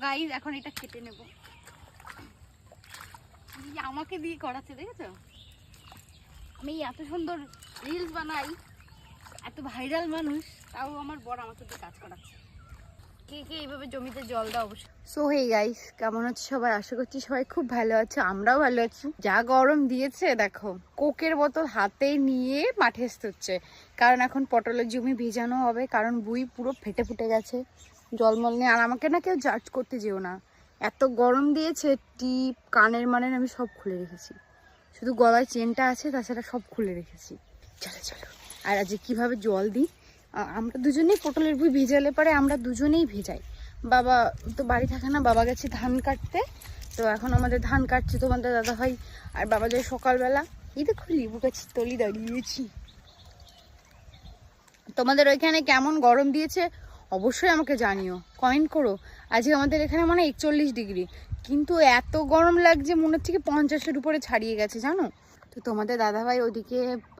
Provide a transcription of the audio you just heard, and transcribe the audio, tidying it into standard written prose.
Guys এখন এটা কেটে নেব। আমাকে দিয়ে করাচ্ছে, দেখেছো? আমি এত সুন্দর রিলস বানাই, এত ভাইরাল মানুষ, তাও আমার বর আমাকে দিয়ে কাজ করাচ্ছে। কে কে এইভাবে জমিতে জল দাও অবশ্যই। সো হে গাইস, কেমন আছে সবাই? আশা করছি সবাই খুব ভালো আছে, আমরাও ভালো আছি। যা গরম দিয়েছে দেখো, কোকের বোতল হাতে নিয়ে মাঠে আসতে হচ্ছে, কারণ এখন পটলের জমি ভিজানো হবে, কারণ বুই পুরো ফেটে ফুটে গেছে জলমল নিয়ে। আর আমাকে না কেউ জাজ করতে যেও না, এত গরম দিয়েছে। টিপ কানের মানে আমি সব খুলে রেখেছি, শুধু গলায় চেনটা আছে, তাছাড়া সব খুলে রেখেছি। চলো চলো। আর আজকে কীভাবে জল দিই, আমরা দুজনেই পটলের বুই ভিজালে পরে আমরা দুজনেই ভেজাই। বাবা তো বাড়ি থাকে না, বাবা গেছে ধান কাটতে, তো এখন আমাদের ধান কাটছে তোমাদের দাদা ভাই আর বাবা যায় সকালবেলা। এই দেখো লেবু গাছের তলি দাঁড়িয়েছি। তোমাদের ওইখানে কেমন গরম দিয়েছে অবশ্যই আমাকে জানিও, কমেন্ট করো। আজকে আমাদের এখানে মানে 41 ডিগ্রি, কিন্তু এত গরম লাগছে মনে হচ্ছে কি 50-এর উপরে ছাড়িয়ে গেছে জানো। তো তোমাদের দাদাভাই ওদিকে